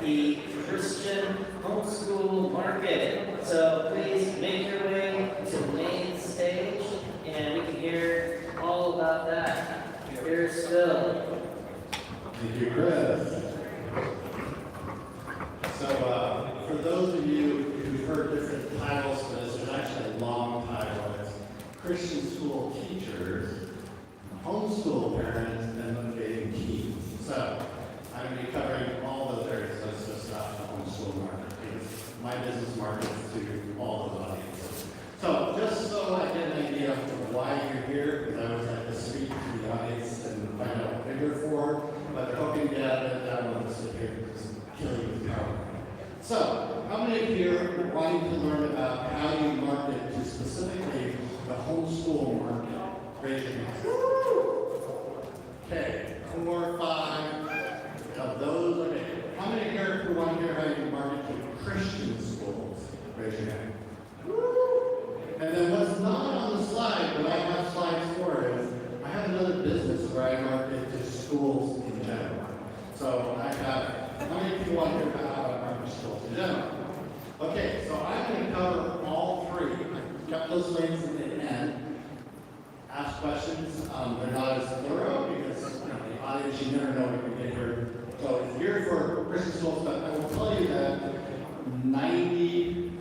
the Christian homeschool market. So please make your way to the main stage and we can hear all about that. Here's Phil. Thank you, Chris. So for those of you who've heard different titles for this, there's actually a long title. It's Christian School Teachers, Homeschool Parents, and Motivating Teens. So I'm going to be covering all those areas. That's just not the homeschool market. Because my business markets to all those audiences. So just so I get an idea of why you're here, because I always like to speak to the audience and find out what they're here for, but they're hoping to get it down on this here because kill you with power. So, how many of you are wanting to learn about how you market to specifically the homeschool market? Raise your hand. Okay, 4, 5 of those. Okay, how many here who want to hear how you market to Christian schools? Raise your hand. And then what's not on the slide, but I have slides for, is I have another business where I market to schools in general. So I have, how many people want to hear about how I market to schools in general? Okay, so I'm going to cover all three. I've got those links at the end. Ask questions. They're not as thorough because the audience, you never know what you're going to hear. So if you're for Christian schools, but I will tell you that 95%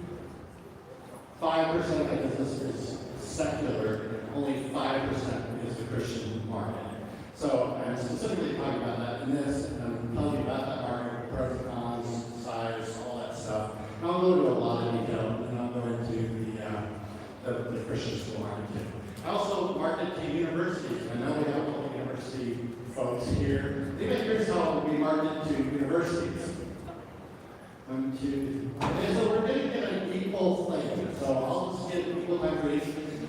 of the business is secular, only 5% is the Christian market. So I'm specifically talking about that in this, and I'm telling you about that market, pros and cons, size, all that stuff. And I'll go into a lot of detail, and I'll go into the Christian school market too. I also market to universities. I know we have a couple of university folks here. Maybe here's how we market to universities. 1, 2. Okay, so we're going to get an equal thing. So I'll just get equal countries.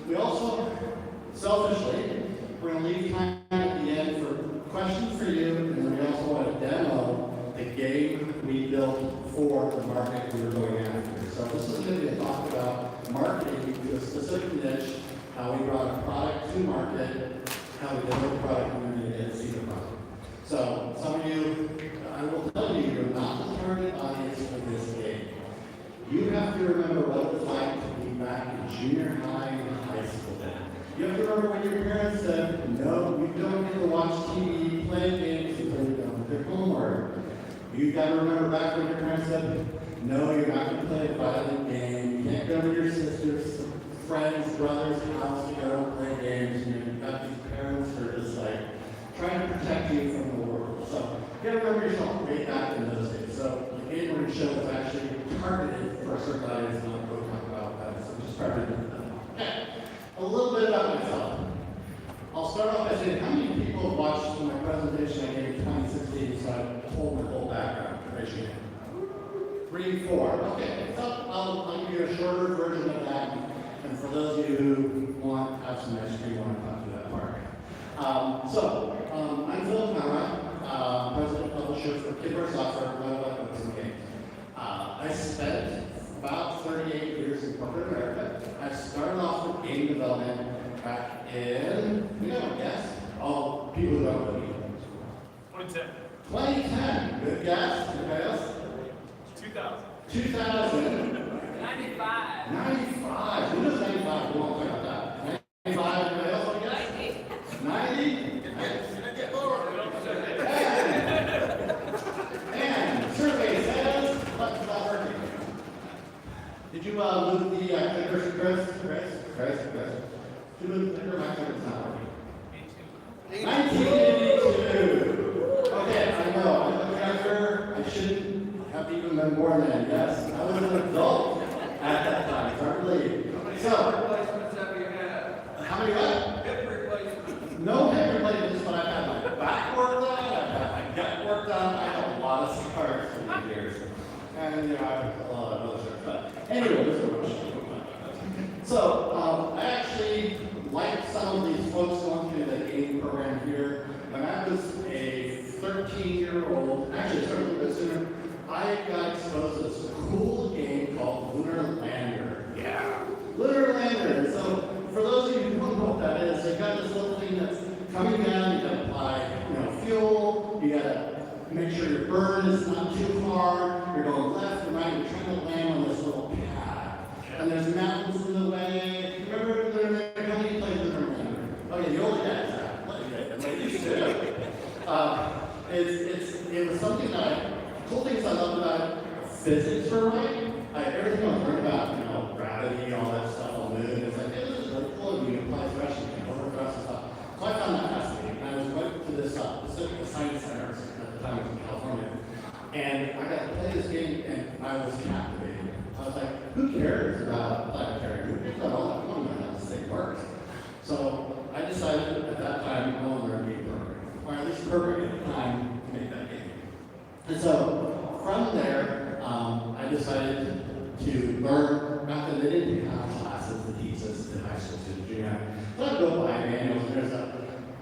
We also, selfishly, we're going to leave time at the end for questions for you, and then we also want to demo the game we built for the market we were going after. So this is going to be a talk about marketing to a specific niche, how we brought a product to market, how we deliver the product, and then we didn't see the product. So some of you, I will tell you, you're not the target audience for this game. You have to remember what it was like to be back in junior high and high school. You have to remember when your parents said, no, you don't get to watch TV, play games until you're done with your homework. You've got to remember back when your parents said, no, you're not going to play a violent game. You can't go to your sister's, friend's, brother's house to go play games. And you've got these parents who are just like trying to protect you from the world. So you got to remember yourself way back in those days. So the game we're going to show is actually targeted for a certain audience. And I'll go talk about that. So just targeted to them. Okay. A little bit about myself. I'll start off by saying, how many people have watched my presentation I gave in 2016, so I told my whole background? Raise your hand. 3, 4. Okay, so I'll give you a shorter version of that. And for those of you who want to have some ice cream, want to talk to that part. I'm Phil Conrod, president and publisher for Kidware Software, web books and games. I spent about 38 years in corporate America. I started off with game development back in, guess? All people who don't know me. 2010. 2010. Good guess. Anybody else? 2000. 2000. 95. 95. Who knows 95? We won't talk about that. 95. Anybody else? I guess? 90. And survey says, what's not working? Did you move the Chris? Did you move the clicker? My clicker's not working. 1982. Okay, I know. I'm a younger. I shouldn't have even been born then. Yes, I was an adult at that time. It's hard to believe. So, replacements have you had? how many what? Hip replacements. No hip replacements, but I've had my back worked on. I've had my gut worked on. I have a lot of scars from the years. And I have a lot of other stuff. But anyway, this is a rush. So, I actually, like some of these folks going through the game program here, when I was a 13-year-old, actually started a little bit sooner, I got exposed to this cool game called Lunar Lander. Yeah. Lunar Lander. So, for those of you who don't know what that is, they've got this little thing that's coming down, you gotta apply, fuel, you gotta make sure your burn is not too hard, you're going left and right, you're trying to land on this little pad. And there's mountains in the way. Remember how many plays with remember? Okay, the older guys have. It was something that cool things I loved about physics were right. Everything I was learning about, gravity, all that stuff on the moon, it's like, hey, this is really cool, and you can apply thrust, you can overthrust and stuff. So I found that fascinating. And I went to this Pacific Science Center at the time I was in California. And I got to play this game, and I was captivated. I was like, who cares about planetary movement? Who's got all that fun about how this thing works? So I decided at that time I want to learn game programming, or at least programming at the time to make that game. And so from there, I decided to learn. Back then, they didn't have classes to teach us in high school students. So I'd go buy manuals.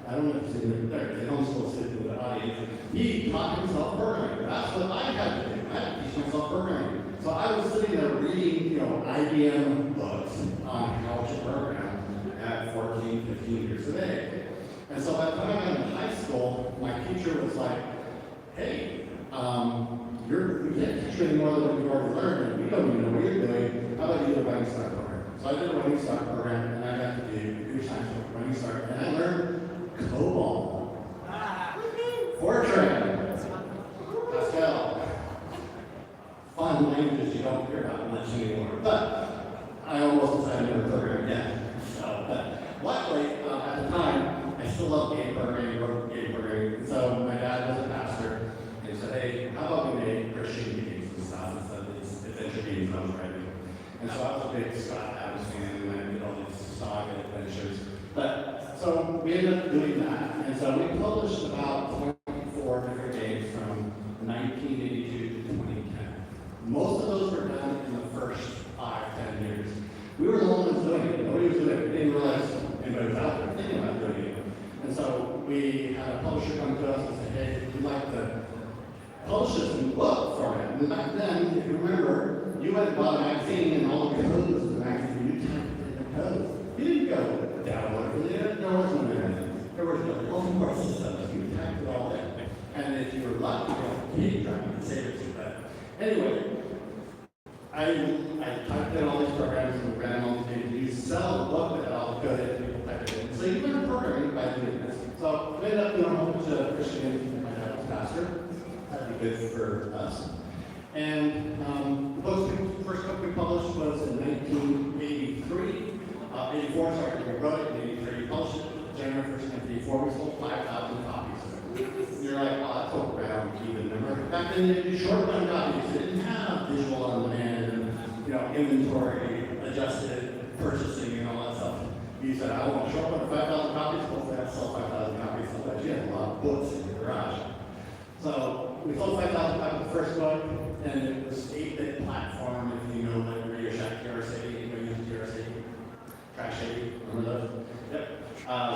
I don't know if it's in there. They homeschool student in the audience. He taught himself programming. That's what I had to do. I had to teach myself programming. So I was sitting there reading, IBM books on how to program at 14, 15 years of age. And so by the time I got into high school, my teacher was like, hey, we can't teach you any more than what you've already learned, and we don't even know what you're doing. How about you do a running start program? So I did a running start program, and I got to do computer science with running start, and I learned COBOL, Fortran, Pascal. Fun languages you don't hear about much anymore, but I almost decided to program again. So, but luckily, at the time, I still loved game programming, wrote game programming, and so my dad was a pastor. He said, hey, how about we make Christian games and stuff instead of these adventure games I was writing? And so I was a big Scott Adams fan, and I did all these saga adventures. But, so we ended up doing that. And so we published about 24 different games from 1982 to 2010. Most of those were done in the first 5-10 years. We were the only ones doing it. Nobody was doing it. We didn't realize anybody was out there thinking about doing it. And so we had a publisher come to us and say, hey, we'd like to publish this in book format. And back then, if you remember, you went and bought a magazine and all the code was in the magazine. You typed in the code. You didn't go download it. There wasn't no internet. There was no open source system. You typed it all in. And if you were lucky, you could save it to you. But anyway, I typed in all these programs and ran all these games. You sell the book that all good at people type it in. So you learn programming by doing this. So we ended up doing a whole bunch of Christian games with my dad was pastor. That'd be good for us. And the first book we published was in 1983. 84, sorry, we wrote it in 83. Published it January 1st, 1984. We sold 5,000 copies. And you're like, oh, that's a round even number. Back then, they did short run copies. They didn't have visual on demand and inventory adjusted purchasing and all that stuff. You said, I want a short run of 5,000 copies. Hopefully, I sell 5,000 copies. So that you have a lot of books in your garage. So we sold 5,000 copies of the first book, and it was 8-bit platform. If you know what Radio Shack TRS-80, anybody use TRS-80? Trash 80, remember those? Yep.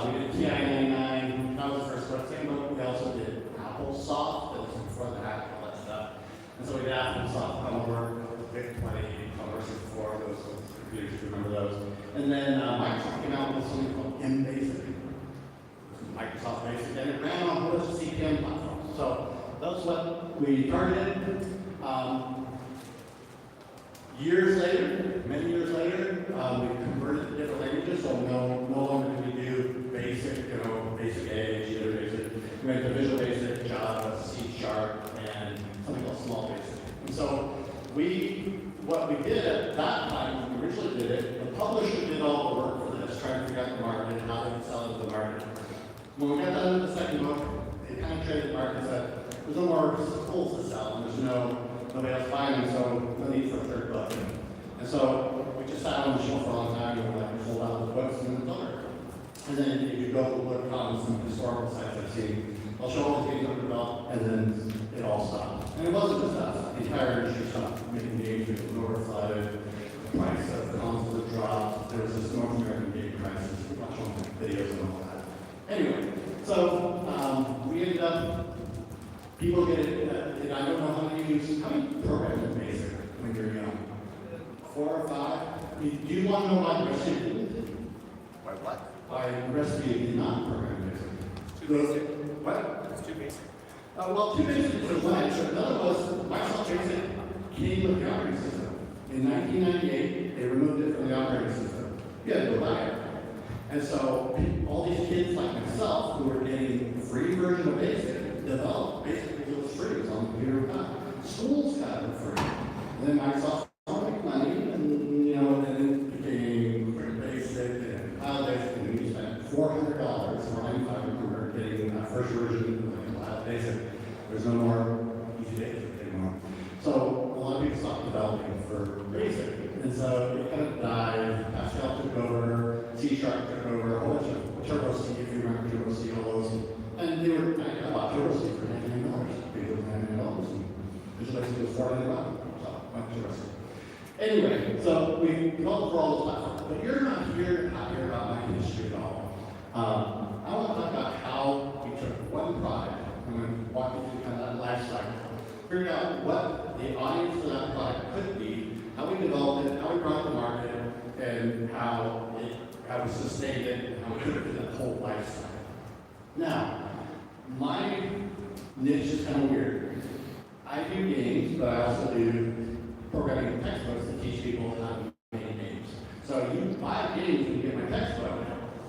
We did TI-99, that was the first book. Second book, we also did AppleSoft, that was before the hack, all that stuff. And so we did AppleSoft, Commodore, VIC-20, Commodore 64, those computers, if you remember those. And then Microsoft came out with something called MBasic. Microsoft Basic, and it ran on a whole bunch of CPM platforms. So that's what we targeted. Years later, many years later, we converted to different languages, so no longer do we do basic, basic A, G, basic. We went to Visual Basic, Java, C#, and something called Small Basic. And so what we did at that time, when we originally did it, the publisher did all the work for this, trying to figure out the market, how they could sell it to the market. When we got done with the second book, they penetrated the market and said, there's no more tools to sell, and there's nobody else buying them, so no need for a third book. And so we just sat on the shelf for a long time, and we pulled out the books and it's over. And then if you go look on some historical sites I've seen, I'll show all the games under developed, and then it all stopped. And it wasn't just us, the entire industry stopped making games, it was overflooded, the price of the consoles had dropped, there was this North American game crisis, we watched all the videos and all that. Anyway, so we ended up, people get it, and I don't know how many programs in BASIC when you're young? 4 or 5? Do you want to know why the rest of you didn't? Why what? Why the rest of you did not program BASIC? Too basic. What? It's too basic. Well, two basic was one extra. Another was Microsoft Basic came with the operating system. In 1998, they removed it from the operating system. You had to go buy it. And so all these kids like myself who were getting the free version of Basic developed Basic because it was free. It was on the computer time. Schools got it for free. And then Microsoft made money, and and then it became Basic and Cloud Basic, and we spent $400 for $9,500 getting that first version of Cloud Basic. There's no more easy Basic anymore. So a lot of people stopped developing for Basic, and so it kind of died. Pascal took over, C# took over, a whole bunch of Turbo C, if you remember Turbo C, all those. And they were, I bought Turbo C for $99. They were $99, and Visual Basic was $499. So, much Turbo C. Anyway, so we developed for all those platforms, but you're not here to hear about my history at all. I want to talk about how we took one product. I'm going to walk you through kind of that life cycle. Figured out what the audience for that product could be, how we developed it, how we brought it to market, and how we sustained it, and how we took it through that whole life cycle. Now, my niche is kind of weird. I do games, but I also do programming textbooks that teach people how to make games. So you buy games and you get my textbook,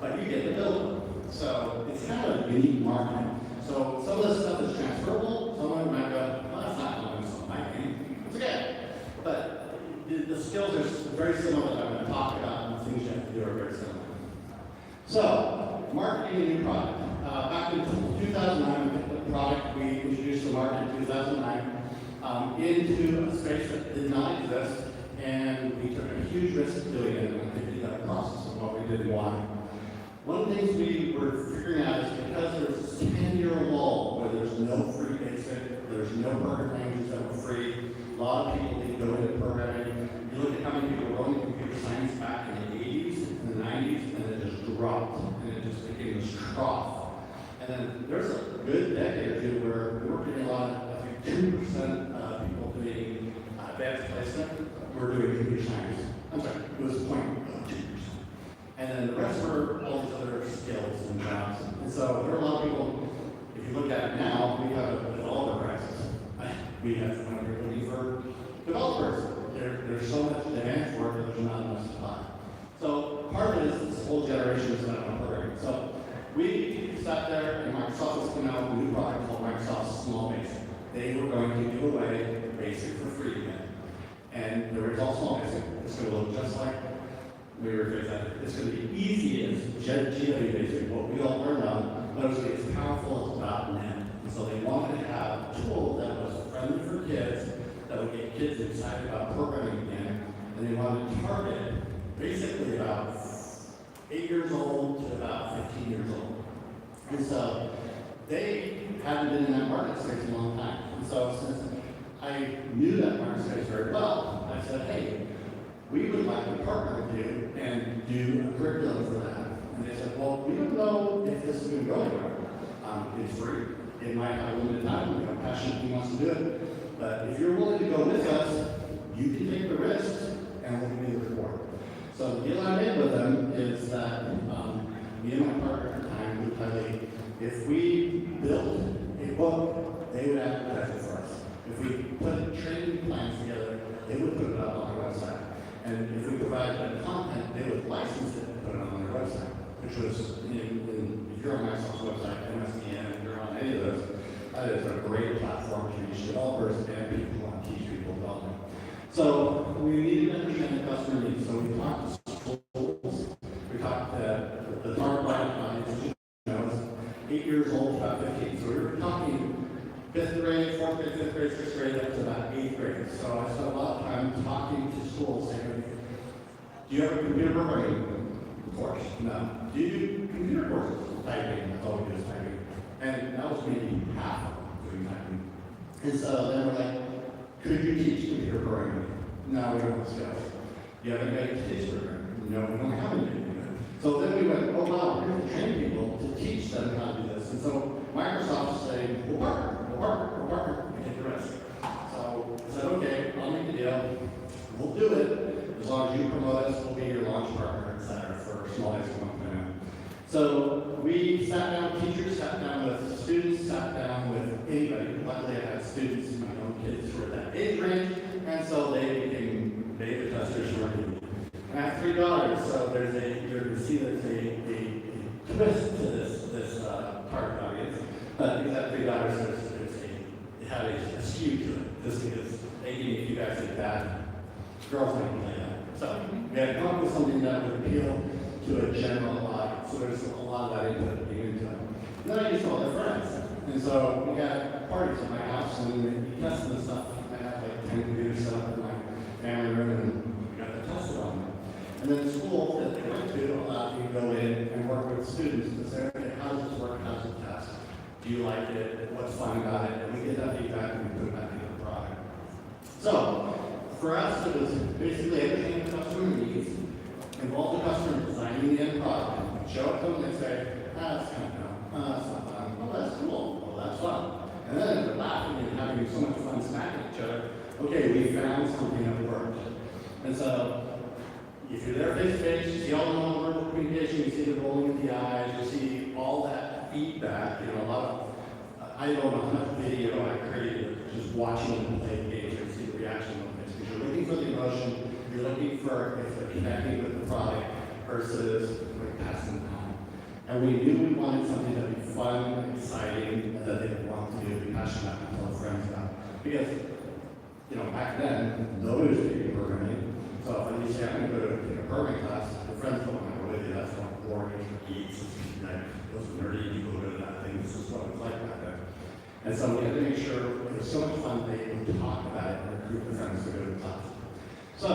but you get to build them. So it's kind of a unique market. So some of this stuff is transferable. Someone might go, well, that's not how I'm going to my game. It's okay. But the skills are very similar that I'm going to talk about, and the things you have to do are very similar. So, marketing a new product. Back in 2009, we picked up a product we introduced to the market in 2009 into a space that did not exist, and we took a huge risk doing it, and I think we got a process of what we did and why. One of the things we were figuring out is because there's this 10-year lull where there's no free Basic, there's no programming languages that were free, a lot of people didn't go into programming. You look at how many people were in computer science back in the 80s and the 90s, and it just dropped, and it just became this trough. And then there's a good decade or two where we were getting a lot of, I think 2% of people doing advanced placement were doing computer science. I'm sorry, it was 0.2%. And then the rest were all these other skills and jobs. And so there are a lot of people, if you look at it now, we have a developer crisis. We have someone here looking for developers. There's so much demand for it that there's not enough supply. So part of it is this whole generation is not on programming. So we sat there and Microsoft was coming out with a new product called Microsoft Small Basic. They were going to give away Basic for free again. And the result Small Basic is going to look just like we were going to. It's going to be easy as GW Basic, what we all learned on, but it's going to be as powerful as .NET. And so they wanted to have a tool that was friendly for kids, that would get kids excited about programming again, and they wanted to target basically about 8 years old to about 15 years old. And so they hadn't been in that market space in a long time. And so since I knew that market space very well, I said, hey, we would like to partner with you and do a curriculum for that. And they said, well, we don't know if this is going to go anywhere. It's free. It might have a limited time. We have a passionate who wants to do it. But if you're willing to go with us, you can take the risk and we'll give you the reward. So the deal I made with them is that me and my partner at the time would tell me, if we built a book, they would advertise it for us. If we put training plans together, they would put it up on our website. And if we provided content, they would license it and put it on their website, which was, if you're on Microsoft's website, MSDN, if you're on any of those, that is a great platform to reach developers and people who want to teach people development. So we needed to understand the customer needs. So we talked to schools, we talked to the target audience, 8 years old, about 15. So we were talking 5th grade, 4th grade, 5th grade, 6th grade, up to about 8th grade. So I spent a lot of time talking to schools saying, do you have a computer programming course? No. Do you do computer courses? Typing, that's all we do is typing. And that was maybe half of them doing typing. And so then we're like, could you teach computer programming? No, we don't have skills. Do you have anybody to teach programming? No, we don't have anybody. So then we went, oh wow, we're going to train people to teach them how to do this. And so Microsoft is saying, we'll partner, we take the risk. So I said, okay, I'll make the deal. We'll do it. As long as you promote us, we'll be your launch partner, et cetera, for Small Basic 1.0. So we sat down with teachers, sat down with students, sat down with anybody this because they gave me a few guys like that. Girls might play that. So we had to come up with something that would appeal to a general audience. So there's a lot of that input being into it. And then I used all their friends. And so we had parties at my house and we tested the stuff. I had like 10 computers set up in my family room and we got to test it on them. And then the school that they went to allowed me to go in and work with students to say, okay, how does this work? How does it test? Do you like it? What's fun about it? And we get that feedback and we put it back into the product. So for us, it was basically everything the customer needs, involve the customer in designing the end product, show it to them and say, that's kind of dumb, that's not fun, oh, that's cool, oh, that's fun. And then they're laughing and having so much fun smacking each other, okay, we found something that worked. And so, if you're there face to face, you see all the nonverbal communication, you see the rolling of the eyes, you see all that feedback, you know, a lot of, I don't know how much video I created just watching them play the games and see the reaction of this. Because you're looking for the emotion, you're looking for if they're connecting with the product versus like passing time. And we knew we wanted something that would be fun, exciting, and that they would want to do, be passionate about, and tell friends about. Because, you know, back then, nobody was taking programming. So when you say, I'm going to go to a programming class, the friends don't want to go with you. That's not boring, it's geeks, it's like, those nerdy people go to that thing. This is what it was like back then. And so we had to make sure it was so much fun they would talk about it and recruit the friends to go to the class. So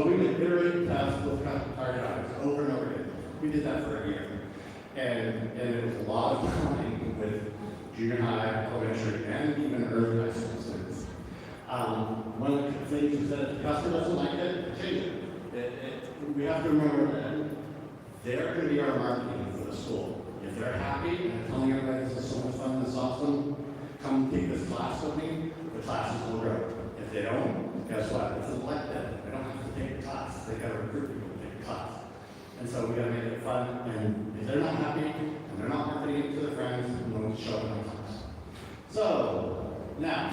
we would iterate tests with target audience over and over again. We did that for a year. And it was a lot of time with junior high, elementary, and even early high school students. One of the things is that if the customer doesn't like it, change it. We have to remember that they're going to be our marketing for the school. If they're happy and telling everybody this is so much fun, this is awesome, come take this class with me, the classes will grow. If they don't, guess what? It's elective. They don't have to take the class. They got to recruit people to take the class. And so we got to make it fun. And if they're not happy and they're not marketing it to their friends, we won't show them the class. So now,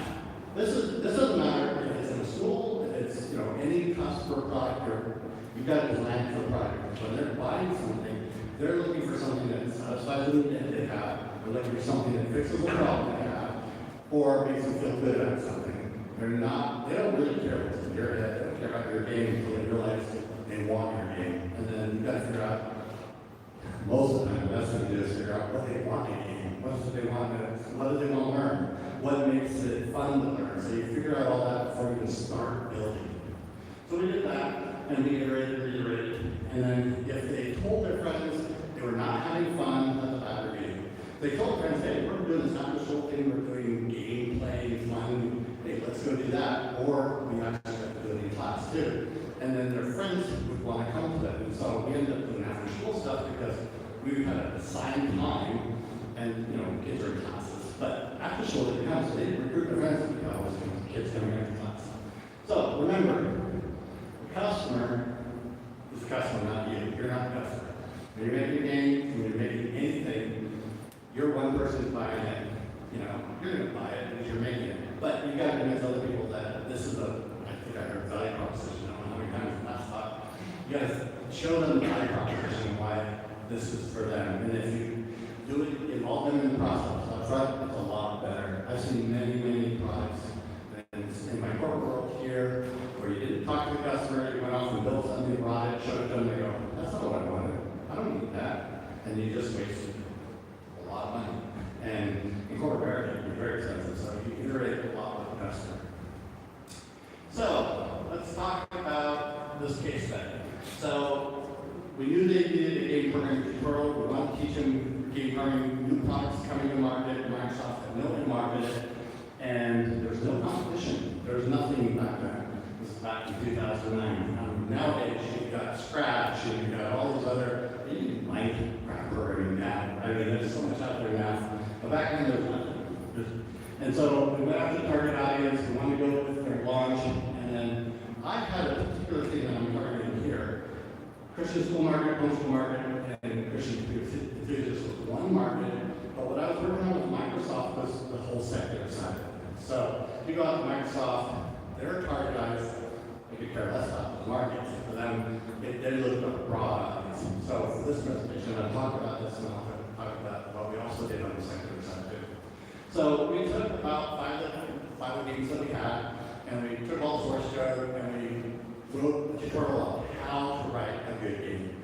this doesn't matter if it's in a school, if it's any customer product, or you've got to design for a product. When they're buying something, they're looking for something that satisfies the need they have. They're looking for something that fixes the problem they have, or makes them feel good about something. They don't really care what's in your head. They don't care about your game until they realize they want your game. And then you've got to figure out, most of the time, the best thing to do is figure out what they want in a game. What do they want to learn? What makes it fun to learn? So you figure out all that before you can start building. So we did that, and we iterated, reiterated. And then if they told their friends they were not having fun, that's a bad review. They told friends, hey, we're doing this after-school thing, we're doing gameplay, fun, hey, let's go do that. Or we actually have to do it in class too. And then their friends would want to come to them. And so we ended up doing after-school stuff because we had a assigned time, and kids are in classes. But after school, they come, so they recruit their friends to become kids coming into class. So remember, the customer is the customer, not you. You're not the customer. When you're making a game, when you're making anything, you're one person who's buying it. You're going to buy it because you're making it. But you got to convince other people that this is I think I heard value proposition. I don't know how many times last talk. You got to show them the value proposition why this is for them. And if you do it, involve them in the process up front, it's a lot better. I've seen many, many products in my corporate world here where you didn't talk to the customer, you went off and built something, brought it, showed it to them, they go, that's not what I wanted. I don't need that. And you just wasted a lot of money. And in corporate America, it can be very expensive, so you iterate a lot with the customer. So let's talk about this case study. So we knew they needed a game programming tutorial. We wanted to teach them game programming, new products coming to market. Microsoft had no way to market it, and there was no competition. There was nothing back then. This is back in 2009. Nowadays, you've got Scratch, and you've got all these other, you can Minecraft programming now. I mean, there's so much out there now. But back then, there was nothing. And so we went after the target audience. We wanted to go with their launch, and then I had a particular thing that I'm targeting here. Christian school market, homeschool market, and Christian enthusiasts was one market. But what I was working on with Microsoft was the whole secular side of it. So if you go out to Microsoft, their target audience, they could care less about the markets. For them, they looked at a broad audience. So for this presentation, I'll talk about this, and I'll talk about what we also did on the secular side too. So we took about 5 Bible games that we had, and we took all the source code and we wrote a tutorial on how to write a good game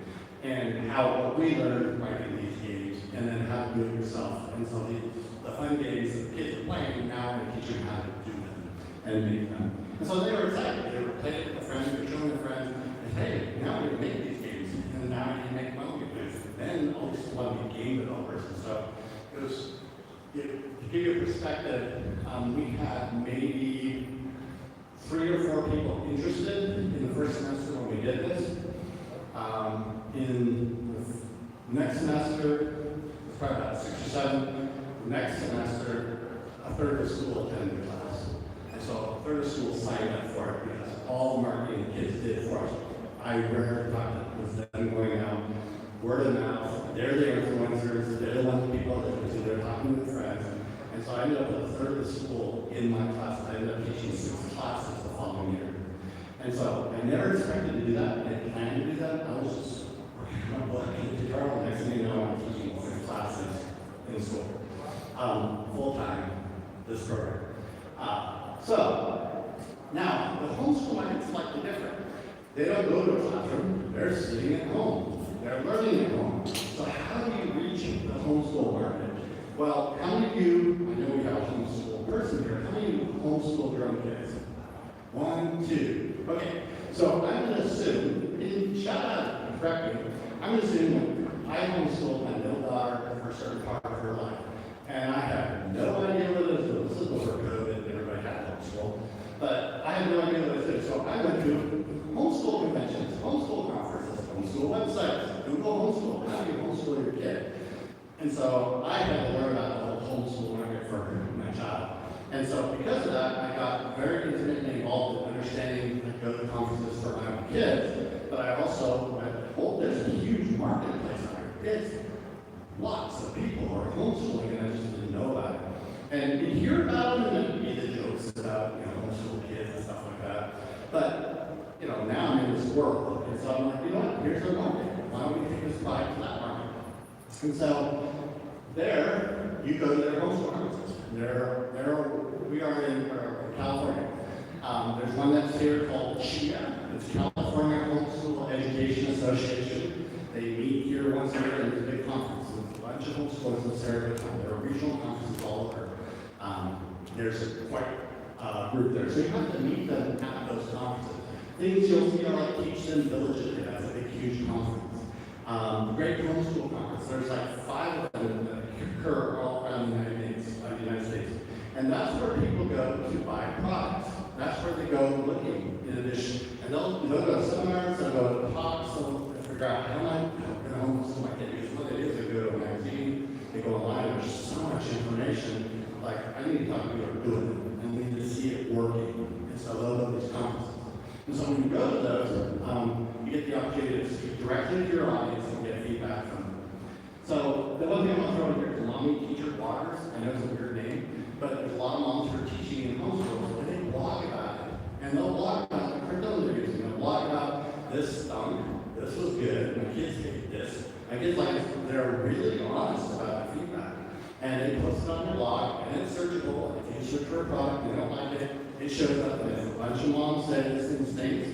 and what we learned writing these games, and then how to do it yourself. And so the fun games that the kids are playing, now we're teaching them how to do them and make them. And so they were excited. They were playing with their friends, they were showing their friends, and hey, now we can make these games, and now we can make money with it. Then all these want to be game developers, and so it was, to give you a perspective, we had maybe 3 or 4 people interested in the first semester when we did this. In the next semester, it's probably about 6 or 7. Next semester, a third of the school attended the class. And so a third of the school signed up for it because all the marketing the kids did for us. I rarely thought it was them going out, word of mouth. They're the influencers, they're the ones people that they're talking to their friends. And so I ended up with a third of the school in my class. I ended up teaching 6 classes the following year. And so I never expected to do that. I didn't plan to do that. I was just working on a book and tutorial. Next thing you know, I'm teaching 6 classes in school. Full time, this program. So now the homeschool market is slightly different. They don't go to a classroom, they're sitting at home. They're learning at home. So how do you reach the homeschool market? Well, how many of you, I know we have a homeschool person here, how many of you homeschool your own kids? 1, 2. Okay, so I'm going to assume, and shout out and correct me, I'm going to assume I homeschooled my middle daughter for a certain part of her life. And I have no idea what it is. This is before COVID, and everybody had homeschool. But I have no idea what it is. So I went to homeschool conventions, homeschool conferences, homeschool websites, Google homeschool. How do you homeschool your kid? And so I had to learn about the whole homeschool market for my child. And so because of that, I got very intimately involved in understanding and go to conferences for my own kids. But I also went, oh, there's a huge marketplace for kids. Lots of people are homeschooling, and I just didn't know about it. And you hear about them, and then you the jokes about, homeschool kids and stuff like that. But, now I'm in this world, and so I'm like, you know what, here's our market. Why don't we take this product to that market? And so, there, you go to their homeschool conferences. We are in California. There's one that's here called CHIA. It's California Homeschool Education Association. They meet here once a year, and there's a big conference. There's a bunch of homeschoolers in Sarah. There are regional conferences all over. There's quite a group there. So you have to meet them at those conferences. Things you'll see are like Teach Them Villages. That's a big, huge conference. The Great Homeschool Conference. There's like 5 of them that occur all around the United States. And that's where people go to buy products. That's where they go looking in addition. And they'll go to seminars, they'll go to talks, they'll figure out how am I going to homeschool my kid. Because what they do is they go to a magazine, they go online, there's so much information. Like, I need to talk to people who are doing it, and we need to see it working. And so they'll go to these conferences. And so when you go to those, you get the opportunity to speak directly to your audience and get feedback from them. So the one thing I want to throw in here is Mommy Teacher Bloggers. I know it's a weird name, but there's a lot of moms who are teaching in homeschools, and they blog about it. And they'll blog about the curriculum they're using. They'll blog about this stunk, this was good, my kids hate this. My kids they're really honest about the feedback. And they post it on their blog, and it's searchable. If you search for a product, they don't like it, it shows up. And if a bunch of moms say this thing stinks,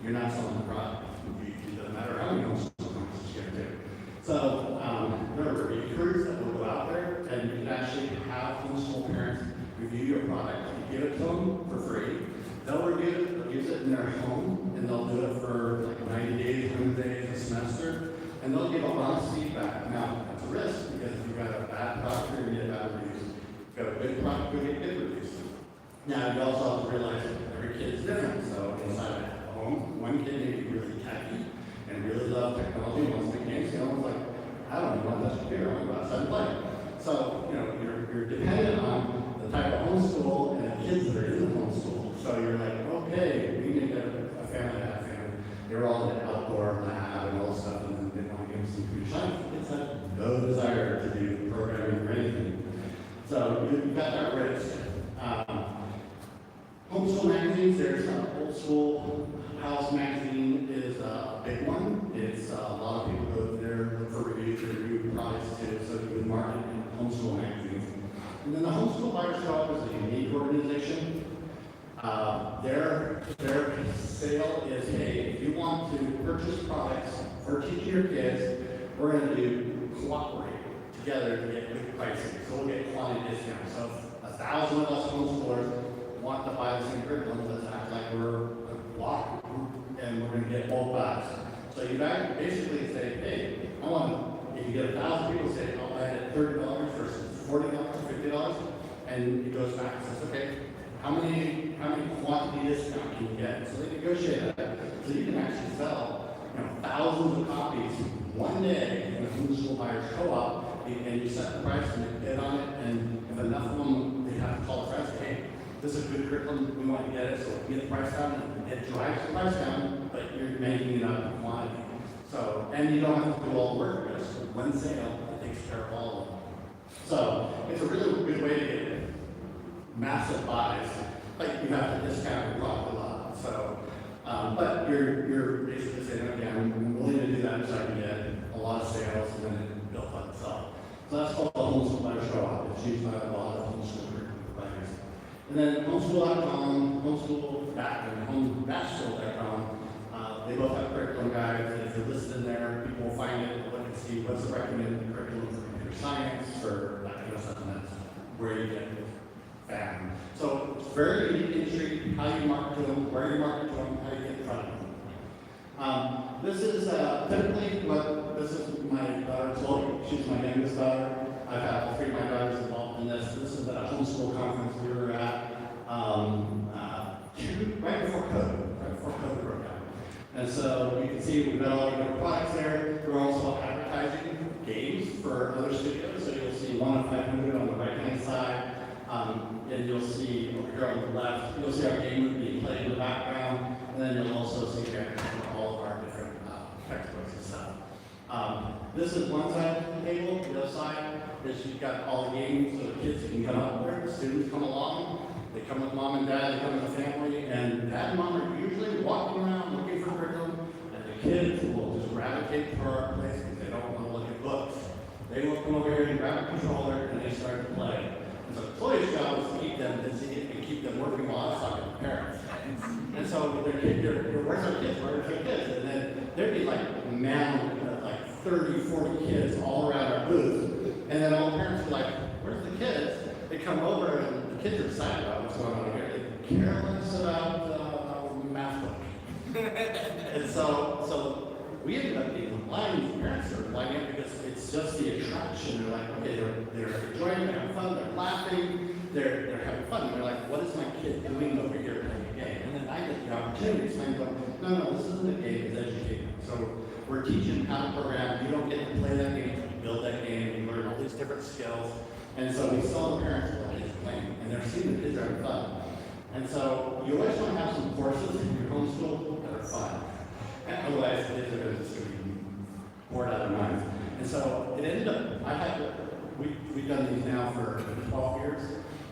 you're not selling the product. It doesn't matter how many homeschool conferences you go to. So there are reviewers that will go out there, and you can actually have homeschool parents review your product. You give it to them for free. They'll review it, they'll use it in their home, and they'll do it for like 90 days, 100 days, a semester, and they'll give honest feedback. Now, that's a risk, because if you've got a bad product, you're going to get bad reviews. If you've got a good product, you're going to get good reviews. Now, you also have to realize that every kid is different. So inside at home, one kid may be really techy and really love technology, wants to games, the other one's like, I don't know what that's computer, I'm about to play. So, you're dependent on the type of homeschool and the kids that are in the homeschool. So you're like, okay, we need a family to have family. They're all in the outdoor lab and all this stuff, and then they want to give them some computer science. Kids have no desire to do programming or anything. So you've got that risk. Homeschool magazines, there's Old School House magazine is a big one. It's a lot of people go there for reviews and review products too, so you can market in homeschool magazines. And then the Homeschool Buyers Co-op is a unique organization. organization. Their sale is, hey, if you want to purchase products for teaching your kids, we're going to cooperate together to get good pricing. So we'll get quantity discounts. So if 1,000 of us homeschoolers want to buy the same curriculum, let's act like we're a block group and we're going to get both buys. So you basically say, hey, I want, if you get 1,000 people say, I'll buy it at $30 versus $40, $50, and it goes back and says, okay, how many quantity discount can you get? So they negotiate that. So you can actually sell, thousands of copies one day in a homeschool buyers co-op, and you set the price and they bid on it, and if enough of them, they have to call friends, hey, this is a good curriculum, we want to get it, so we get the price down, and it drives the price down, but you're making it up in quantity. So, and you don't have to do all the work, there's one sale that takes care of all of them. So, it's a really good way to get massive buys, like you have to discount your product a lot. So, but you're basically saying, okay, I'm willing to do that so I can get a lot of sales and then it built on itself. So that's called the Homeschool Buyers Co-op. It's used by a lot of homeschool providers. And then homeschool.com, homeschool.com, they both have curriculum guides. And if you're listed in there, people will find it, look and see what's the recommended curriculum for computer science or that kind of stuff. And that's where you get found. So it's very unique industry, how you market to them, where you market to them, how you get in front of them. This is typically this is my daughter's well, she's my youngest daughter. I've had all three of my daughters involved in this. This is at a homeschool conference we were at right before COVID broke out. And so you can see we've got all the different products there. We're also advertising games for other studios. So you'll see 1 of 500 on the right-hand side. And you'll see over here on the left, you'll see our game being played in the background, and then you'll also see all of our different textbooks and stuff. This is one side of the table. The other side is you've got all the games so the kids can come up there, the students come along, they come with mom and dad, they come with the family, and dad and mom are usually walking around looking for curriculum, and the kids will just gravitate to our place because they don't want to look at books. They will come over here and grab a controller and they start to play. So Chloe's job is to keep them busy and keep them working while I was talking to parents. And so where's our kids? Where's our kids? And then there'd be like 30, 40 kids all around our booth. And then all the parents are like, where's the kids? They come over and the kids are excited about what's going on here. They're careless about math book. And so we ended up being blind. Parents are blind because it's just the attraction. They're like, okay, they're enjoying, they're having fun, they're laughing, they're having fun. They're like, what is my kid doing over here playing a game? And then I get the opportunity to explain to them, no, this isn't a game, it's educating. So we're teaching how to program. You don't get to play that game, you build that game, you learn all these different skills. And so we saw the parents what the kids playing, and they're seeing the kids are having fun. And so you always want to have some courses in your homeschool that are fun. And otherwise, kids are just going to be bored out of their minds. And so it ended up, we've done these now for 12 years.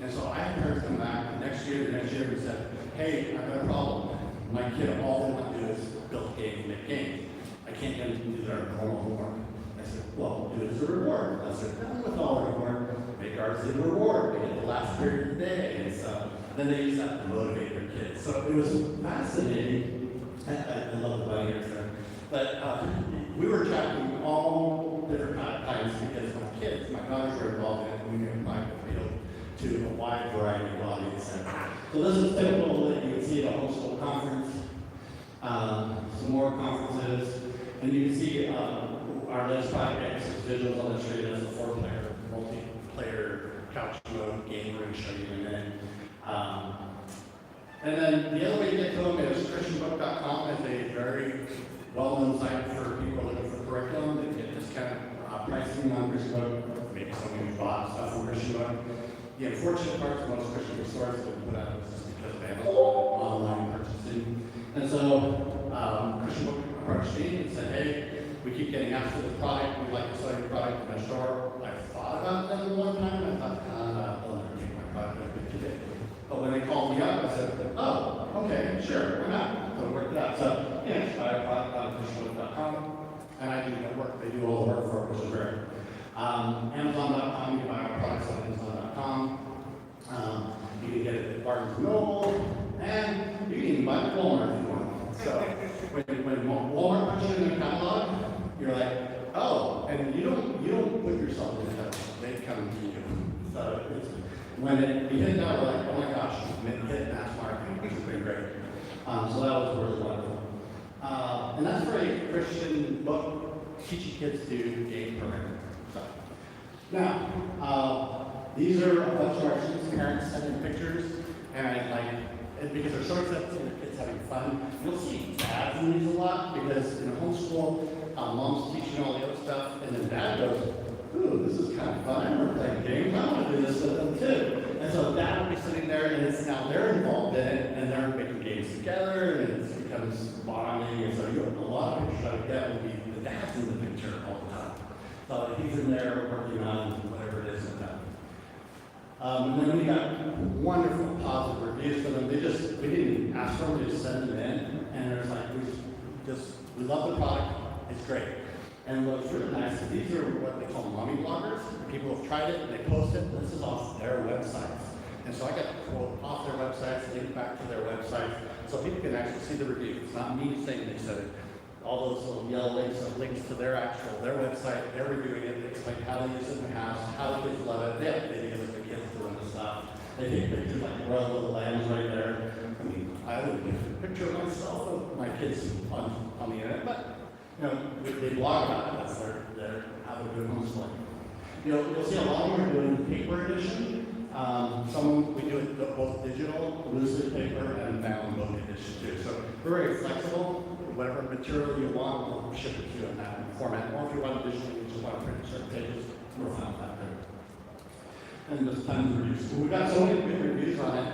And so I had parents come back the next year and said, hey, I've got a problem. My kid, all they want to do is build games and make games. I can't get them to do their normal homework. I said, well, do it as a reward. I said, not with all the homework, make ours as a reward. They get the last period of the day. And so then they use that to motivate their kids. So it was fascinating. I love the bunny ears there. But we were tracking all different kinds because my kids, my daughters were involved in it, and we were trying to appeal to a wide variety of audience. So this is typical that you can see at a homeschool conference, some more conferences, and you can see our latest project is visuals on the screen as a 4-player, multiplayer couch mode game we're going to show you in a minute. And then the other way to get to them is christianbook.com is a very well-known site for people looking for curriculum. They get discounted pricing on Christian Book. Maybe someone who bought stuff from Christian Book. The unfortunate part for most Christian bookstores that we put out is just because of Amazon online purchasing. And so Christian Book approached me and said, hey, we keep getting asked for this product. We'd like to sell your product in our store. I thought about them one time and I thought, they'll never take my product today. But when they called me up, I said, oh, okay, sure, why not? So it worked it out. So, yeah, just buy a product on christianbook.com, and I do that work. They do all the work for it, which is great. Amazon.com, you can buy our products on Amazon.com. You can get it come to you. So when we hit that, we're like, oh my gosh, we hit mass marketing, which has been great. So that was really wonderful. And that's for a Christian book teaching kids to game programming. So, now, these are a bunch of our students' parents sending pictures, and because they're so excited to see their kids having fun. You'll see dads in these a lot, because in homeschool, mom's teaching all the other stuff, and then dad goes, ooh, this is kind of fun. I remember playing games. I want to do this with them too. And so dad will be sitting there, and it's now they're involved in it, and they're making games together, and it becomes bonding. And so a lot of pictures I would get would be the dad's in the picture all the time. So he's in there working on whatever it is with them. And then we got wonderful positive reviews for them. We didn't ask for them, we just sent them in, and there's like, we love the product, it's great. And what's really nice is these are what they call mommy bloggers. People have tried it and they post it. This is off their websites. And so I got the quote off their websites, link back to their websites, so people can actually see the review. It's not me saying they said it. All those little yellow links are links to their website, they're reviewing it, they explain how they use it in the house, how the kids love it. They have videos of the kids doing the stuff. They take pictures like row little lambs right there. I mean, I would get a picture of myself of my kids on the internet, but they blog about it. That's their how they're doing homeschooling. You'll see a lot of them are doing paper edition. We do it both digital, loose paper, and bound book edition too. So we're very flexible. Whatever material you want, we'll ship it to you in that format. Or if you want additional, you just want to print certain pages, we're fine with that too. And there's tons of reviews. We've got so many good reviews on it.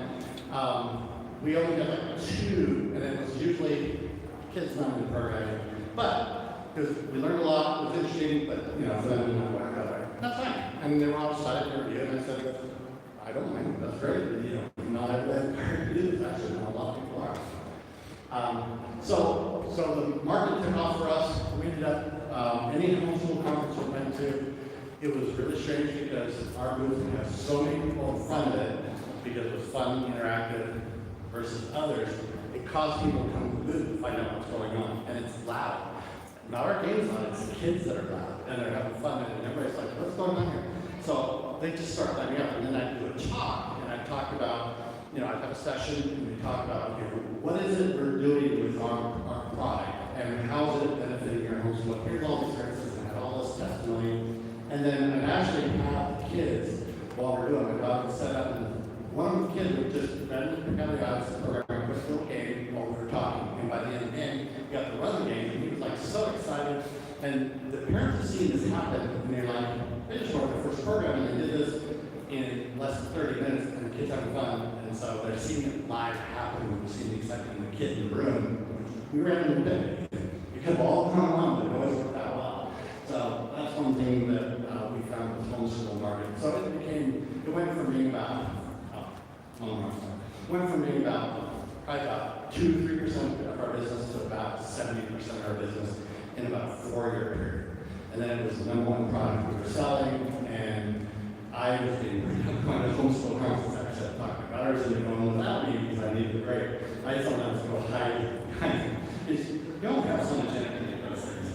We only got like 2, and it was usually kids not in the program. But, because we learned a lot, it was interesting, but, for them, that's fine. And they were all excited to review, and I said, I don't mind, that's great. Not everyone can do this, actually, not a lot of people are. So the market took off for us. We ended up, any homeschool conference we went to, it was really strange because our booth had so many people in front of it, because it was fun, interactive, versus others. It caused people to come to the booth to find out what's going on, and it's loud. Not our games on it, it's the kids that are loud, and they're having fun, and everybody's like, what's going on here? So they just start lighting up, and then I do a talk, and I talk about, I have a session, and we talk about, what is it we're doing with our product, and how is it benefiting your homeschool? Here's all the services, and I had all this testimony, and then I actually have the kids, while we're doing it, I would set up, and one of the kids would just randomly pick out the odds program, quick little game while we were talking, and by the end of the game, we got to run the game, and he was like so excited, and the parents have seen this happen, and they're like, they just wrote their first program, and they did this in less than 30 minutes, and the kids having fun, and so they're seeing it live happen, we're seeing the excitement in the kids in the room. We ran in the bit, because all come on, but it always worked out well. So that's one thing that we found with homeschool market. So it went from being about, probably about 2-3% of our business to about 70% of our business in about a 4-year period. And then it was the #1 product we were selling, and I was getting going to homeschool conference. I said, talking about ours, and they're going without me because I needed the break. I sometimes go hide. You don't have so much energy in those things.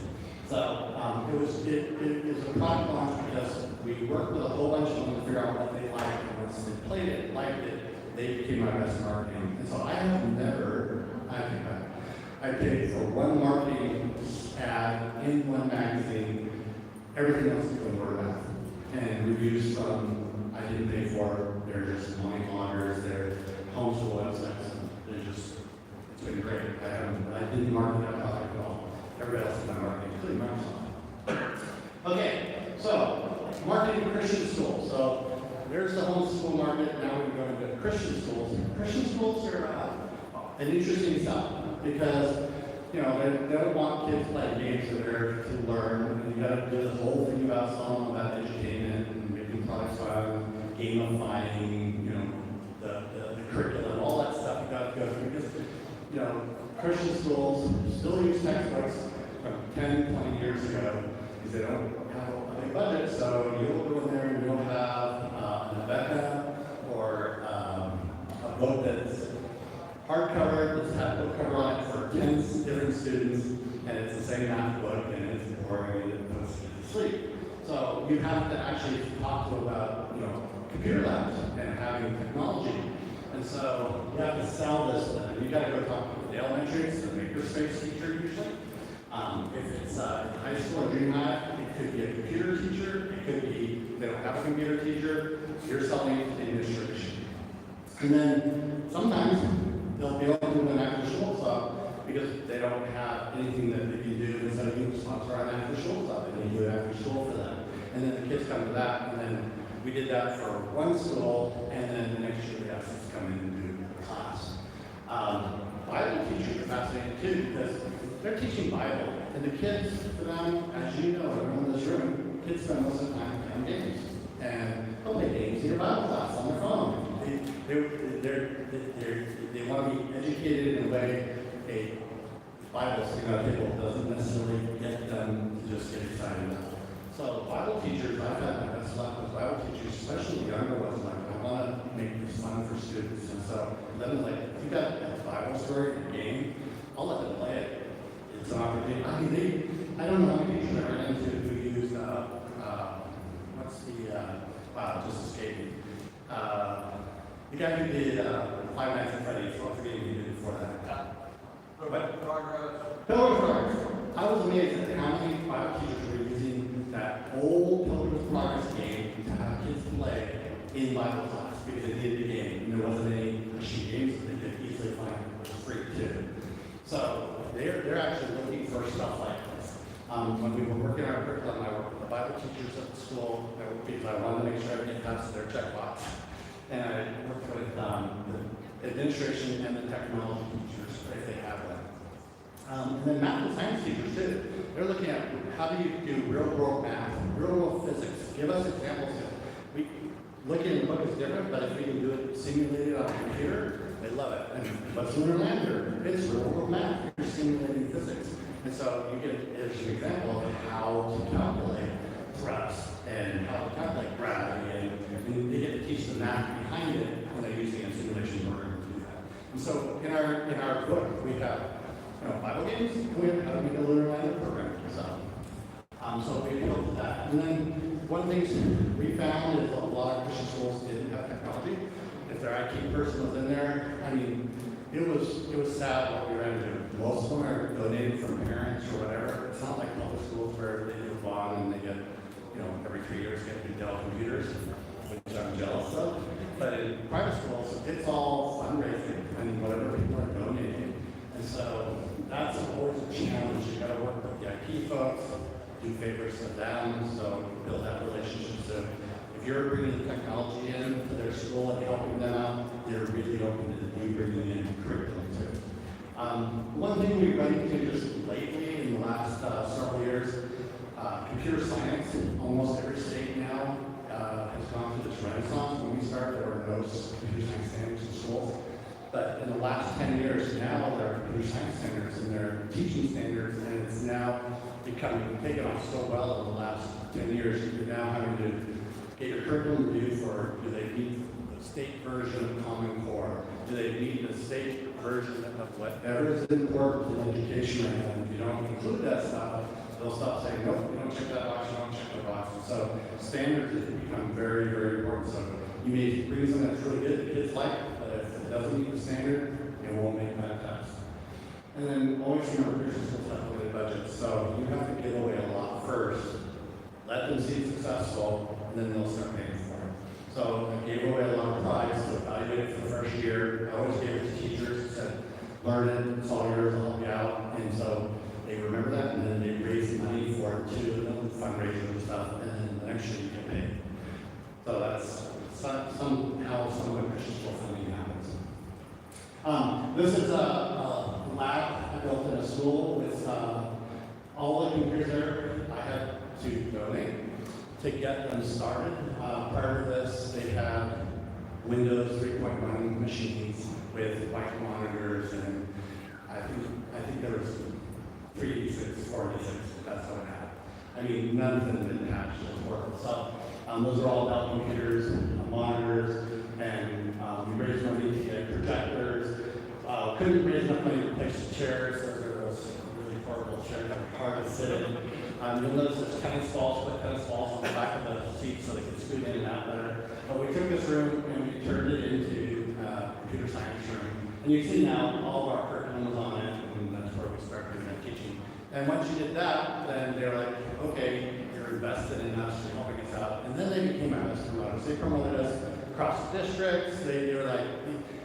So it was a product launch because we worked with a whole bunch of them to figure out what they liked, and once they played it, liked it, they became our best marketing. And so I have never, I paid for one marketing ad in one magazine, everything else is going word of mouth. And reviews from, I didn't pay for, they're just money bloggers, they're homeschool websites, it's been great. I didn't market that product at all. Everybody else is my marketing, including Microsoft. Okay, so marketing Christian schools. So there's the homeschool market, now we're going to Christian schools. Christian schools are an interesting stuff because they don't want kids playing games, they're there to learn, and you got to do this whole thing about selling about edutainment and making products fun, gamifying, the curriculum, all that stuff you got to go through because, Christian schools still use textbooks from 10, 20 years ago because they don't have a big budget, so you'll go in there and you'll have an Abeka or a book that's hardcover, that's had a book cover on it for 10 different students, and it's the same math book, and it's boring, and it puts you to sleep. So you have to actually talk to them about, computer labs and having technology. And so you have to sell this to them. You got to go talk to the elementary, it's the makerspace teacher usually. If it's high school or junior high, it could be a computer teacher. It could be they don't have a computer teacher. You're selling it to the administration. And then sometimes they'll be able to do an after school club because they don't have anything that they can do instead of being sponsor an after school club. They can do it after school for them. And then the kids come to that, and then we did that for one school, and then the next year we have kids come in and do the class. Bible teachers are fascinating too because they're teaching Bible, and the kids, for them, as you know, everyone in this room, kids spend most of the time playing games. And they'll play games in your Bible class on their phone. They want to be educated in a way a Bible sitting on a table doesn't necessarily get them to just get excited about it. So Bible teachers, I've had my best luck with Bible teachers, especially the younger ones, like I want to make this fun for students. And so then like, if you got a Bible story in a game, I'll let them play it. It's an opportunity. I mean, I don't know how many teachers I ran into who used, what's the, wow, just escaped me. The guy who did Five Nights at Freddy's, what's the game he did before that? What? Pilgrim's Progress. I was amazed at how many Bible teachers were using that old Pilgrim's Progress game to have kids play in Bible class because they needed the game. And there wasn't any machine games that they could easily find for free too. So they're actually looking for stuff like this. When we were working on our curriculum, I worked with the Bible teachers at the school because I wanted to make sure everything passed their checkbox. And I worked with the administration and the technology teachers if they have one. And then math and science teachers too. They're looking at how do you do real world math, real world physics. Give us examples. We looking in the book is different, but if we can do it simulated on a computer, they love it. And what's lunar lander? It's real world math. You're simulating physics. And so you get there's an example of how to calculate thrust and how to calculate gravity, and they get to teach the math behind it when they're using a simulation program to do that. And so in our book we have Bible games, and we have how to make a lunar lander program. So we built that. And then one of the things we found is a lot of Christian schools didn't have technology. If their IT person was in there, I mean, it was sad what we ran into. Most of them are donated from parents or whatever. It's not like public schools where they do a bond and they get, every 3 years get new Dell computers, which I'm jealous of. But in private schools, it's all fundraising and whatever people are donating. And so that's always a challenge. You got to work with the IT folks, do favors to them, so build that relationship. So if you're bringing the technology in to their school and helping them out, they're really open to you bringing in curriculum too. One thing we've run into just lately in the last several years, computer science. Almost every state now has gone through this renaissance. When we started, there were no computer science standards in schools. But in the last 10 years now, there are computer science standards and there are teaching standards, and it's now becoming taken off so well in the last 10 years. You're now having to get your curriculum reviewed for, do they need the state version of Common Core? Do they need the state version of whatever is important in education right now? And if you don't include that stuff, they'll stop saying, nope, you don't check that box, you don't check that box. And so standards has become very, very important. So you may bring something that's really good, the kids like it, but if it doesn't meet the standard, it won't make that test. And then always remember, Christian schools have limited budgets, so you have to give away a lot first. Let them see it's successful, and then they'll start paying for it. So I gave away a lot of prize to evaluate it for the first year. I always gave it to teachers, said, learn it, it's all yours, I'll help you out. And so they remember that, and then they raise money for it too, and then fundraisers and stuff, and then the next year you get paid. So that's somehow some of the Christian school funding happens. This is a lab I built in a school with all the computers there. I had to donate to get them started. Prior to this, they had Windows 3.1 machines with white monitors, and I think there was 3D6, 4D6, that's what it had. I mean, none of them didn't have just work. So those are all Dell computers, monitors, and we raised money to get projectors. Couldn't raise enough money to replace the chairs. Those are those really horrible chairs that were hard to sit in. You'll notice there's tennis balls, split tennis balls on the back of the seat so they can scoot in and out better. But we took this room and we turned it into a computer science room. And you see now all of our curriculum is on it, and that's where we start doing that teaching. And once you did that, then they're like, okay, you're invested in us, you're helping us out. And then they became our promoters. They promoted us across the districts. They were like,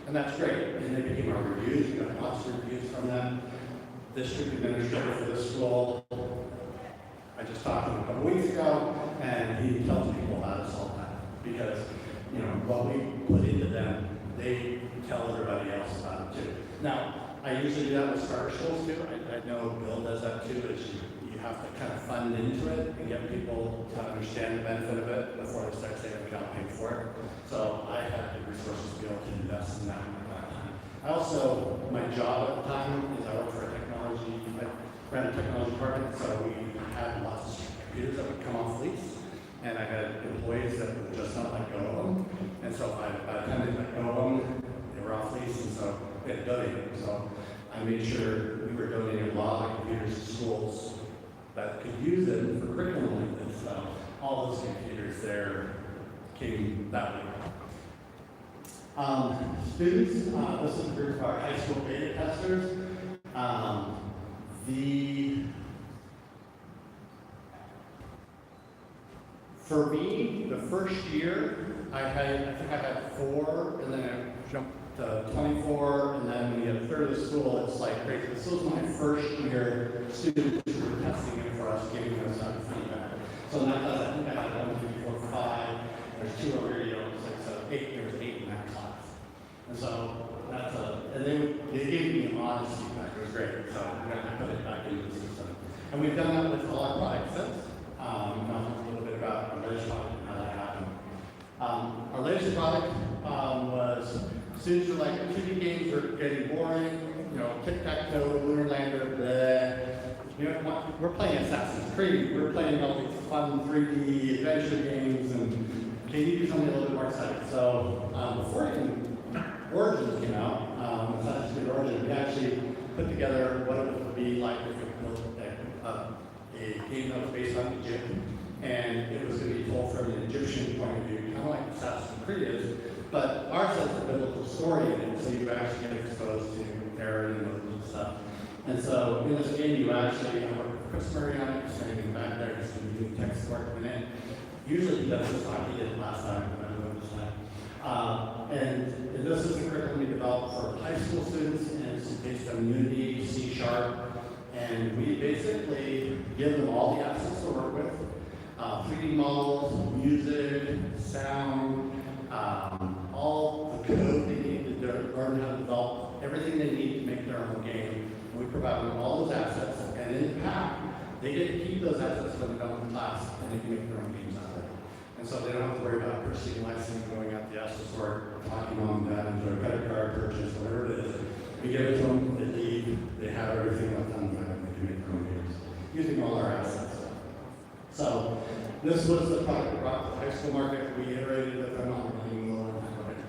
and that's great. And they became our reviews. We got lots of reviews from them. District administrator for this school, I just talked to him a couple weeks ago, and he tells people about us all the time. Because, you know, what we put into them, they tell everybody else about it too. Now, I usually do that with starter schools too. I know Bill does that too, is you have to kind of fund into it and get people to understand the benefit of it before they start saying we don't pay for it. So I had the resources to be able to invest in that at that time. I also, my job at the time is I worked for a technology, I ran a technology department, so we had lots of computers that would come off lease. And I had employees that would just not let go of them. And so by the time they let go of them, they were off lease, and so we had to donate them. So I made sure we were donating a lot of computers to schools that could use them for curriculum. And so all those computers there came that way. Students, this is a group of our high school beta testers. For me, the first year, I think I had 4, and then I jumped to 24, and then when you get a third of the school, it's like crazy. This was my first year students were testing it for us, giving us feedback. So in that class, I think I had 1, 2, 4, 5. There's 2 over here, 6, 7, 8. There was 8 in that class. And so that's and they gave me honest feedback. It was great. So I'm going to put it back into the system. And we've done that with all our products since. A little bit about our latest product and how that happened. Our latest product was students were like, 2D games are getting boring, you know, tic-tac-toe, lunar lander, bleh. You know, we're playing Assassin's Creed, we're playing all these fun 3D adventure games, and can you do something a little bit more exciting? So before Origins came out, Assassin's Creed Origins, we actually put together what it would be like if we built a game that was based on Egypt, and it was going to be told from an Egyptian point of view, kind of like Assassin's Creed is, but ours has a biblical story in it, so you actually get exposed to Aaron and those stuff. And so in this game, you actually work with Chris Murray on it, standing back there, just doing text work in it. Usually he does this time, he did it last time, but I don't know this time. And this is a curriculum we developed for high school students, and it's based on Unity, C#, and we basically give them all the assets to work with. 3D models, music, sound, all the code they need to learn how to develop, everything they need to make their own game. We provide them all those assets, and in the pack, they get to keep those assets when they're done with class, and they can make their own games out of it. And so they don't have to worry about purchasing licensing, going out the Apple Store, talking mom and dad into a credit card purchase, whatever it is. We give it to them, they leave, they have everything left on them, and they can make their own games, using all our assets. So this was the product we brought to the high school market. We iterated with them on running more of it.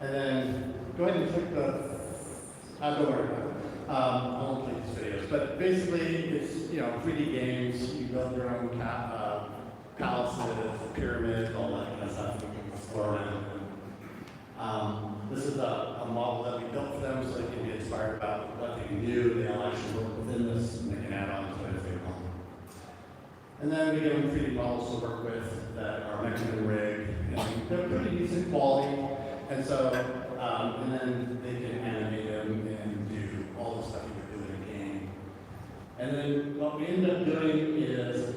And then go ahead and click the, don't worry about it. I won't play these videos, but basically it's, you know, 3D games. You build your own palaces, pyramids, all that kind of stuff. You can explore it. This is a model that we built for them so they can be inspired about what they can do. They all actually work within this, and they can add on to it if they want. And then we give them 3D models to work with that are mechanism rigged, and they're pretty decent quality. And so, and then they can animate them and do all the stuff you would do in a game. And then what we end up doing is,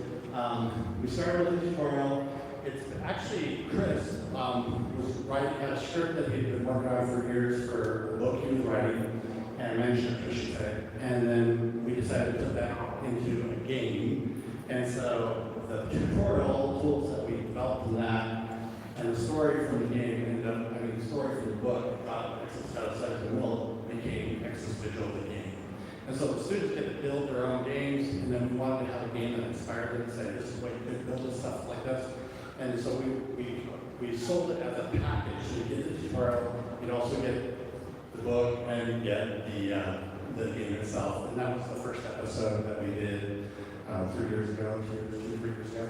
we started with a tutorial. It's actually Chris was writing, had a script that he'd been working on for years for a book he was writing, and mentioned it, I should say. And then we decided to put that into a game. And so the tutorial tools that we developed from that, and the story from the game ended up, the story from the book, instead of set in the middle, became Exodus Visual of the game. And so the students get to build their own games, and then we wanted to have a game that inspired them to say, this is what you could build and stuff like this. And so we sold it as a package. So you get the tutorial, you'd also get the book, and you get the the game itself. And that was the first episode that we did 3 years ago, 3 years ago.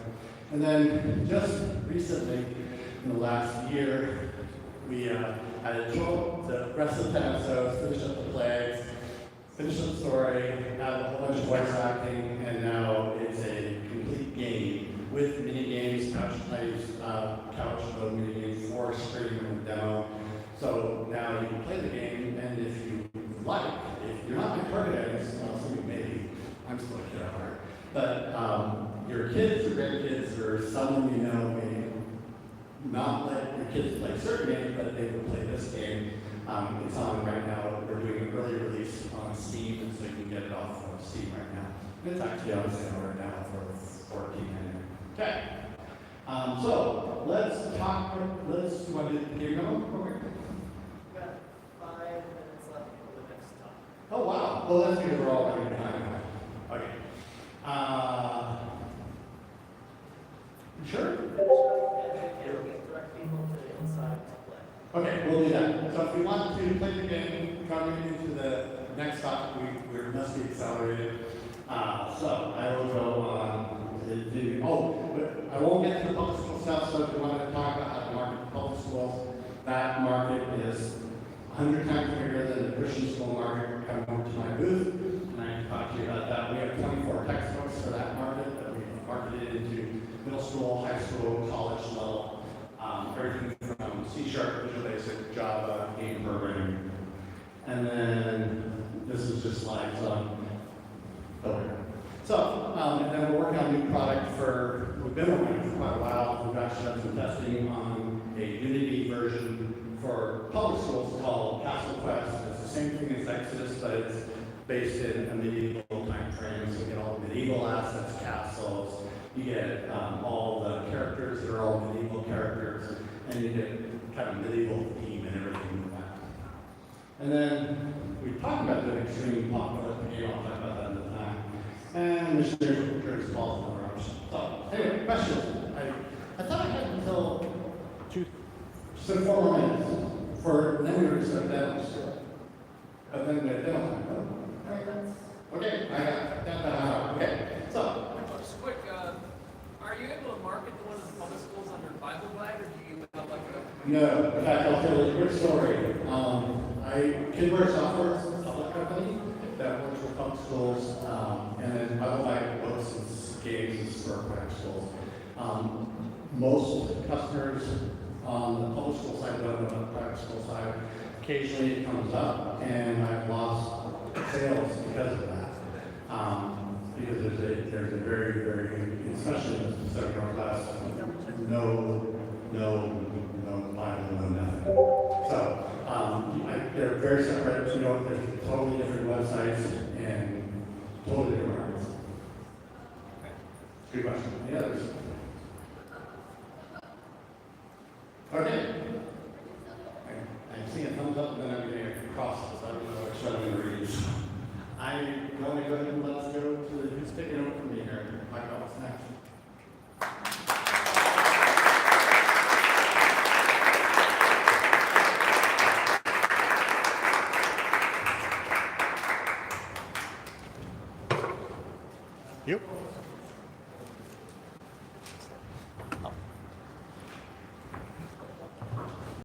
And then just recently, in the last year, we had the rest of the 10 episodes, finished up the plays, finished up the story, had a whole bunch of voice acting, and now it's a complete game with mini games, couch plays, couch mode mini games, for stream and demo. So now you can play the game, and if you like, if you're not my target audience, well, some of you maybe, I'm still a kid at heart, but your kids or grandkids or someone you know may not let your kids play certain games, but they will play this game. It's on right now. We're doing an early release on Steam, so you can get it off of Steam right now. And it's actually on sale right now for $14.99. Okay. So let's talk. Let's want to get the game going. We've got 5 minutes left for the next talk. Oh wow. Well, that's because we're all running behind. Okay. Sure. It'll get direct people to the inside to play. Okay, we'll do that. So if you want to play the game, coming into the next stop, we must be accelerated. So I will go on but I won't get to the public school stuff, so if you want to talk about how to market public schools, that market is 100 times bigger than the Christian school market. Come over to my booth, and I can talk to you about that. We have 24 textbooks for that market that we've marketed into middle school, high school, college level. Everything from C#, Visual Basic, Java, game programming. And then this is just slides on over. So, and then we're working on a new product we've been working for quite a while. We've actually done some testing on a Unity version for public schools called Castle Quest. It's the same thing as Exodus, but it's based in a medieval time frame. So you get all the medieval assets, castles, you get all the characters that are all medieval characters, and you get kind of medieval theme and everything with that. And then we talked about the extreme popular game. I'll talk about that in the time. And missionaries returns balls and other options. So anyway, questions. I thought I had until 4 more minutes and then we were going to start demos. But then we had demo time. All right, okay, I got that. Okay, so. Just quick, are you able to market the one in the public schools under Bible Guide, or do you have like a... No, in fact, I'll tell you a quick story. Kidware Software is a public company that works with public schools, and then Bible Guide books and games and for private schools. Most customers on the public school side don't know on the private school side. Occasionally it comes up, and I've lost sales because of that. Because there's a very, very, especially in the second class, no Bible, no nothing. So they're very separate. There's totally different websites and totally different markets. Good question. Any others? Okay. I'm seeing a thumbs up, and then I'm getting a cross, so I don't know which one I'm going to read. I'm going to go ahead and let's go to the who's taking over from me here. Mike, what's next? Yep.